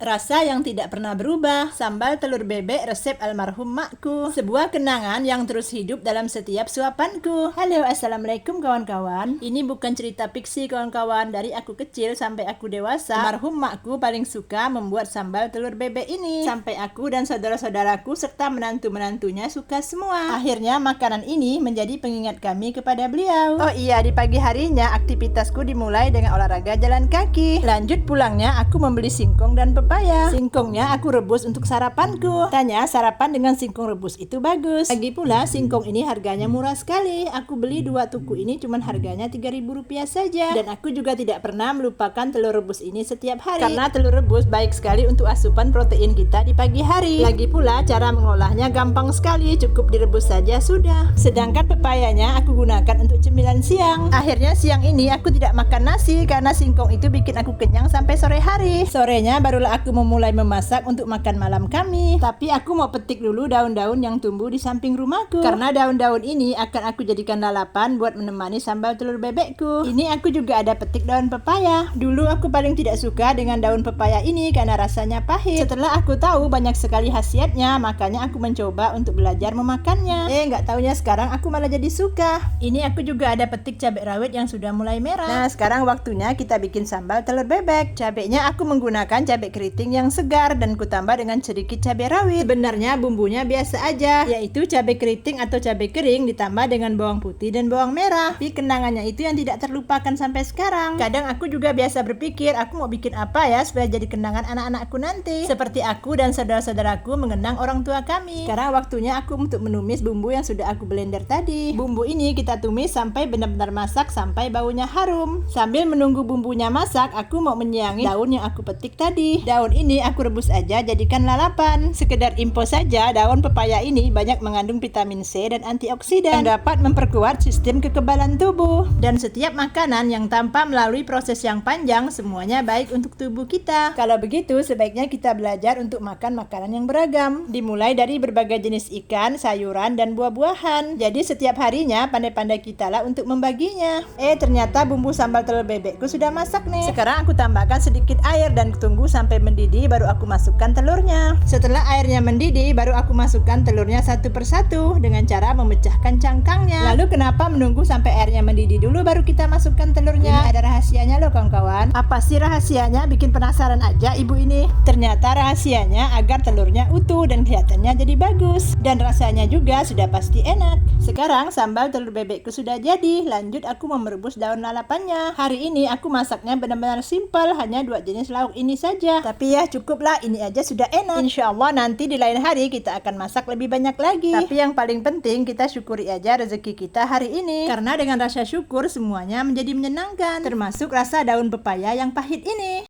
Rasa yang tidak pernah berubah, sambal telur bebek resep almarhum makku. Sebuah kenangan yang terus hidup dalam setiap suapanku. Halo, assalamualaikum kawan-kawan. Ini bukan cerita fiksi kawan-kawan. Dari aku kecil sampai aku dewasa, almarhum makku paling suka membuat sambal telur bebek ini. Sampai aku dan saudara-saudaraku serta menantu-menantunya suka semua. Akhirnya makanan ini menjadi pengingat kami kepada beliau. Oh iya, di pagi harinya aktivitasku dimulai dengan olahraga jalan kaki. Lanjut pulangnya aku membeli singkong dan pepaya. Singkongnya aku rebus untuk sarapanku. Tanya sarapan dengan singkong rebus itu bagus. Lagi pula singkong ini harganya murah sekali. Aku beli 2 tuku ini cuman harganya Rp3.000 saja. Dan aku juga tidak pernah melupakan telur rebus ini setiap hari. Karena telur rebus baik sekali untuk asupan protein kita di pagi hari. Lagi pula cara mengolahnya gampang sekali. Cukup direbus saja sudah. Sedangkan pepayanya aku gunakan untuk cemilan siang. Akhirnya siang ini aku tidak makan nasi karena singkong itu bikin aku kenyang sampai sore hari. Sorenya barulah aku memulai memasak untuk makan malam kami. Tapi aku mau petik dulu daun-daun yang tumbuh di samping rumahku. Karena daun-daun ini akan aku jadikan lalapan buat menemani sambal telur bebekku. Ini aku juga ada petik daun pepaya. Dulu aku paling tidak suka dengan daun pepaya ini karena rasanya pahit. Setelah aku tahu banyak sekali khasiatnya, makanya aku mencoba untuk belajar memakannya. Nggak taunya sekarang aku malah jadi suka. Ini aku juga ada petik cabai rawit yang sudah mulai merah. Nah, sekarang waktunya kita bikin sambal telur bebek. Cabainya aku menggunakan cabai keriting yang segar dan kutambah dengan sedikit cabai rawit. Sebenarnya bumbunya biasa aja, yaitu cabai keriting atau cabai kering ditambah dengan bawang putih dan bawang merah. Tapi kenangannya itu yang tidak terlupakan sampai sekarang. Kadang aku juga biasa berpikir aku mau bikin apa ya supaya jadi kenangan anak-anakku nanti. Seperti aku dan saudara-saudaraku mengenang orang tua kami. Sekarang waktunya aku untuk menumis bumbu yang sudah aku blender tadi. Bumbu ini kita tumis sampai benar-benar masak sampai baunya harum. Sambil menunggu bumbunya masak, aku mau menyiangi daun yang aku petik tadi. Daun ini aku rebus aja jadikan lalapan. Sekedar info saja, daun pepaya ini banyak mengandung vitamin C dan antioksidan yang dapat memperkuat sistem kekebalan tubuh. Dan setiap makanan yang tanpa melalui proses yang panjang semuanya baik untuk tubuh kita. Kalau begitu sebaiknya kita belajar untuk makan makanan yang beragam. Dimulai dari berbagai jenis ikan, sayuran dan buah-buahan. Jadi setiap harinya pandai-pandai kita lah untuk membaginya. Ternyata bumbu sambal telur bebekku sudah masak nih. Sekarang aku tambahkan sedikit air dan tunggu sampai mendidih baru aku masukkan telurnya. Setelah airnya mendidih baru aku masukkan telurnya satu persatu dengan cara memecahkan cangkangnya. Lalu kenapa menunggu sampai airnya mendidih dulu baru kita masukkan telurnya? Ini ada rahasianya loh kawan-kawan. Apa sih rahasianya? Bikin penasaran aja ibu ini. Ternyata rahasianya agar telurnya utuh dan kelihatannya jadi bagus. Dan rasanya juga sudah pasti enak. Sekarang sambal telur bebekku sudah jadi. Lanjut aku mau merebus daun lalapannya. Hari ini aku masaknya benar-benar simpel, hanya 2 jenis lauk ini saja. Tapi ya cukuplah, ini aja sudah enak. Insya Allah nanti di lain hari kita akan masak lebih banyak lagi. Tapi yang paling penting kita syukuri aja rezeki kita hari ini. Karena dengan rasa syukur semuanya menjadi menyenangkan. Termasuk rasa daun pepaya yang pahit ini.